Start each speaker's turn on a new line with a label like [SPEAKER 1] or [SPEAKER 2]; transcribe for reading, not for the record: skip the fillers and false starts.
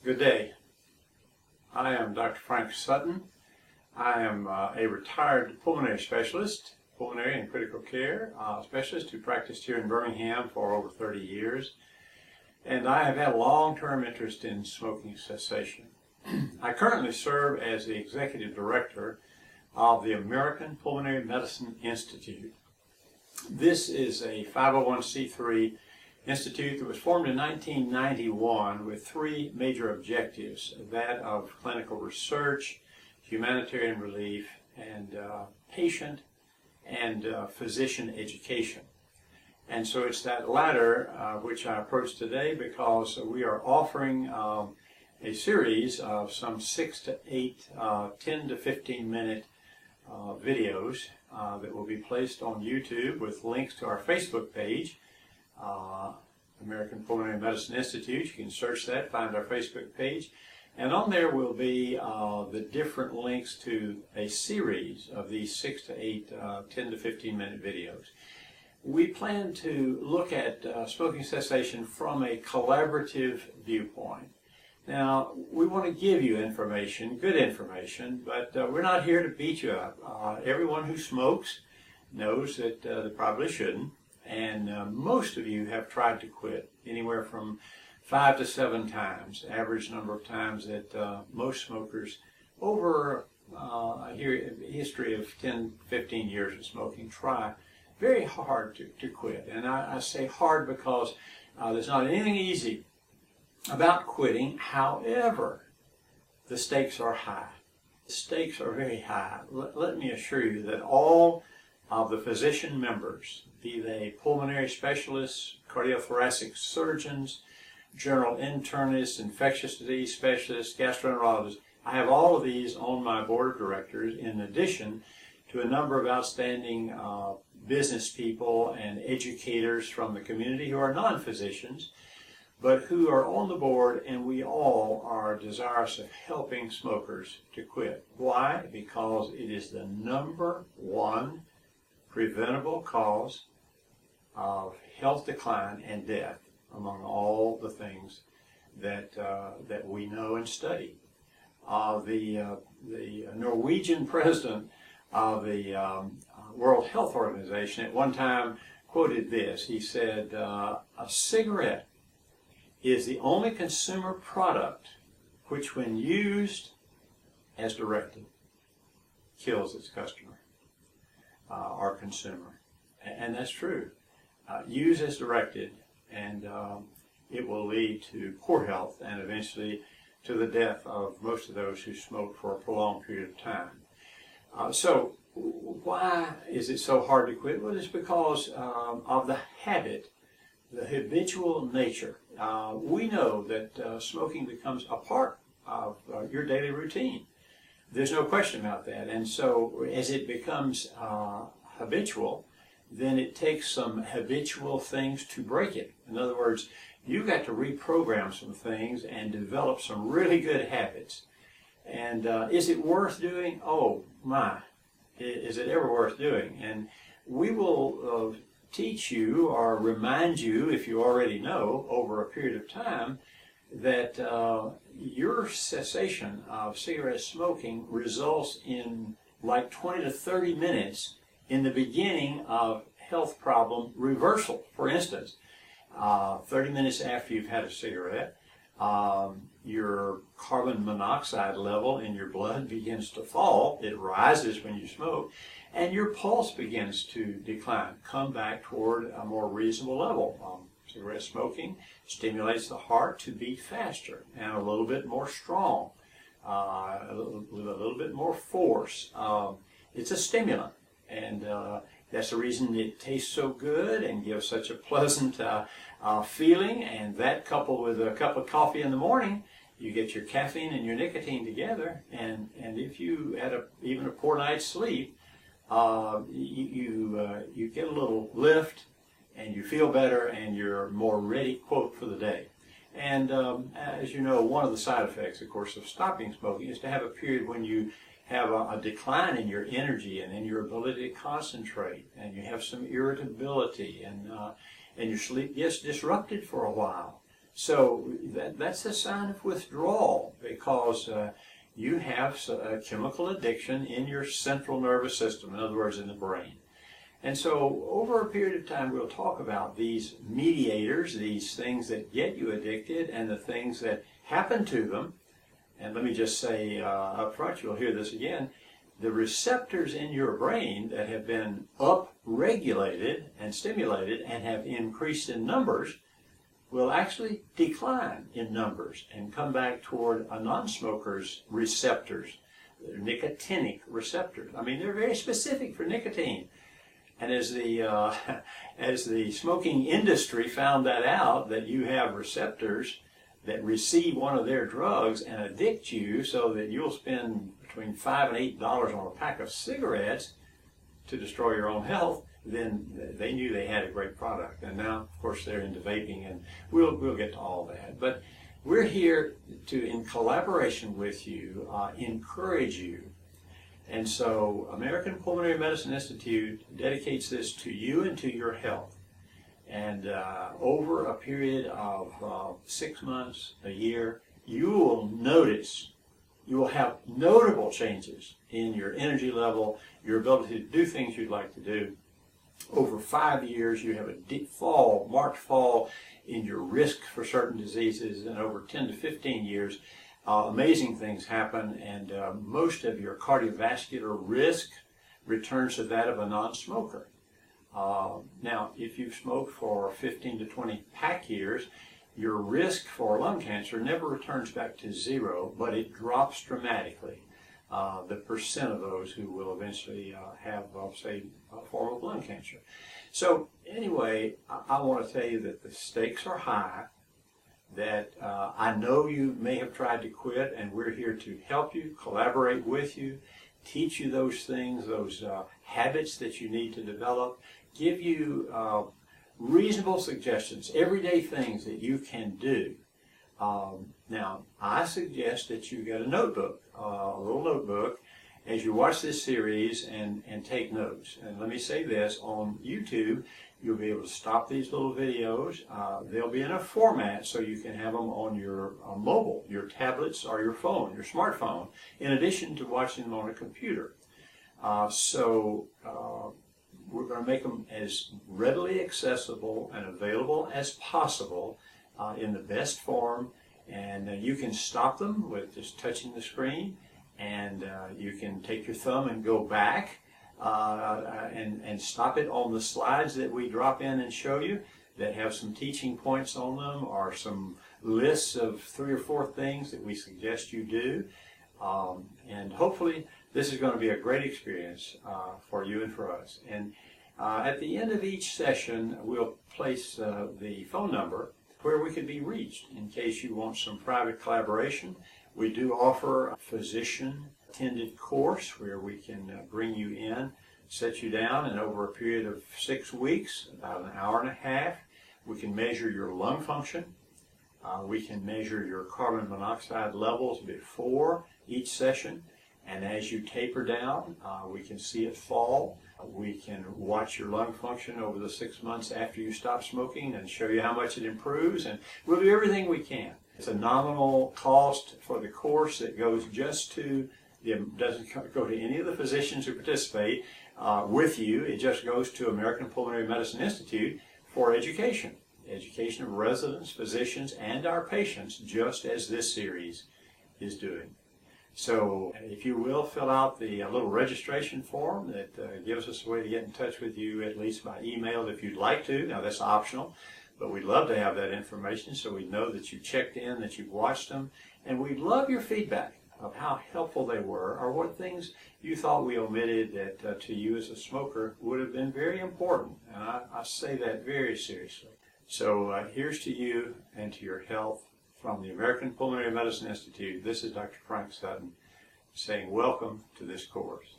[SPEAKER 1] Good day. I am Dr. Frank Sutton. I am a retired pulmonary specialist, pulmonary and critical care specialist who practiced here in Birmingham for over 30 years. And I have had a long-term interest in smoking cessation. I currently serve as the executive director of the American Pulmonary Medicine Institute. This is a 501c3 institute that was formed in 1991 with three major objectives: that of clinical research, humanitarian relief, and patient and physician education. And so it's that latter which I approach today, because we are offering a series of some 6 to 8 10 to 15 minute videos that will be placed on YouTube with links to our Facebook page, American Pulmonary Medicine Institute. You can search that, find our Facebook page, and on there will be the different links to a series of these 6 to 8 10 to 15 minute videos. We plan to look at smoking cessation from a collaborative viewpoint. Now, we want to give you information, good information, but we're not here to beat you up. Everyone who smokes knows that they probably shouldn't, and most of you have tried to quit, anywhere from 5 to 7 times, average number of times that most smokers over a history of 10, 15 years of smoking try very hard to quit. And I say hard because there's not anything easy about quitting. However, the stakes are high. The stakes are very high. Let me assure you that all of the physician members, be they pulmonary specialists, cardiothoracic surgeons, general internists, infectious disease specialists, gastroenterologists, I have all of these on my board of directors, in addition to a number of outstanding business people and educators from the community who are non-physicians, but who are on the board, and we all are desirous of helping smokers to quit. Why? Because it is the #1 preventable cause of health decline and death among all the things that that we know and study. The Norwegian president of the World Health Organization at one time quoted this. He said, "A cigarette is the only consumer product which, when used as directed, kills its customer or consumer." And that's true. Use as directed, and it will lead to poor health and eventually to the death of most of those who smoke for a prolonged period of time. So why is it so hard to quit? Well, it's because of the habit, the habitual nature. We know that smoking becomes a part of your daily routine. There's no question about that. And so as it becomes habitual, then it takes some habitual things to break it. In other words, you've got to reprogram some things and develop some really good habits. And is it worth doing? Oh my, is it ever worth doing? And we will teach you or remind you, if you already know, over a period of time, that your cessation of cigarette smoking results in like 20 to 30 minutes in the beginning of health problem reversal. For instance, 30 minutes after you've had a cigarette, your carbon monoxide level in your blood begins to fall. It rises when you smoke, and your pulse begins to decline, come back toward a more reasonable level. Cigarette smoking stimulates the heart to beat faster and a little bit more strong, with a little bit more force. It's a stimulant, and that's the reason it tastes so good and gives such a pleasant feeling. And that, coupled with a cup of coffee in the morning, you get your caffeine and your nicotine together. And if you had even a poor night's sleep, you get a little lift, and you feel better, and you're more ready, quote, for the day. And as you know, one of the side effects, of course, of stopping smoking is to have a period when you have a decline in your energy and in your ability to concentrate, and you have some irritability, and your sleep gets disrupted for a while. So that's a sign of withdrawal, because you have a chemical addiction in your central nervous system, in other words, in the brain. And so over a period of time, we'll talk about these mediators, these things that get you addicted, and the things that happen to them. And let me just say up front, you'll hear this again, the receptors in your brain that have been up-regulated and stimulated and have increased in numbers will actually decline in numbers and come back toward a non-smoker's receptors, nicotinic receptors. I mean, they're very specific for nicotine. And as the smoking industry found that out, that you have receptors that receive one of their drugs and addict you so that you'll spend between $5 and $8 on a pack of cigarettes to destroy your own health, then they knew they had a great product. And now, of course, they're into vaping, and we'll get to all that. But we're here to, in collaboration with you, encourage you. And so American Pulmonary Medicine Institute dedicates this to you and to your health. And over a period of 6 months, a year, you will notice, you will have notable changes in your energy level, your ability to do things you'd like to do. Over 5 years, you have a deep fall, marked fall in your risk for certain diseases, and over 10 to 15 years, amazing things happen, and most of your cardiovascular risk returns to that of a non-smoker. Now, if you've smoked for 15 to 20 pack years, your risk for lung cancer never returns back to zero, but it drops dramatically. The percent of those who will eventually have, say, a form of lung cancer. So anyway, I want to tell you that the stakes are high, that I know you may have tried to quit, and we're here to help you, collaborate with you, teach you those things, those habits that you need to develop, give you reasonable suggestions, everyday things that you can do. Now, I suggest that you get a notebook, a little notebook, as you watch this series and take notes. And let me say this, on YouTube, you'll be able to stop these little videos. They'll be in a format so you can have them on your mobile, your tablets, or your phone, your smartphone, in addition to watching them on a computer. We're going to make them as readily accessible and available as possible in the best form, and you can stop them with just touching the screen, and you can take your thumb and go back and stop it on the slides that we drop in and show you that have some teaching points on them, or some lists of 3 or 4 things that we suggest you do. And hopefully this is going to be a great experience for you and for us. And at the end of each session, we'll place the phone number where we could be reached in case you want some private collaboration. We do offer a physician-attended course where we can bring you in, set you down, and over a period of 6 weeks, about an hour and a half, we can measure your lung function. We can measure your carbon monoxide levels before each session, and as you taper down, we can see it fall. We can watch your lung function over the 6 months after you stop smoking and show you how much it improves, and we'll do everything we can. It's a nominal cost for the course that goes just to, doesn't go to any of the physicians who participate with you. It just goes to American Pulmonary Medicine Institute for education of residents, physicians, and our patients, just as this series is doing. So if you will, fill out the little registration form that gives us a way to get in touch with you, at least by email if you'd like to. Now that's optional, but we'd love to have that information so we know that you checked in, that you've watched them, and we'd love your feedback of how helpful they were, or what things you thought we omitted that to you as a smoker would have been very important. And I say that very seriously. So here's to you and to your health. From the American Pulmonary Medicine Institute, this is Dr. Frank Sutton saying welcome to this course.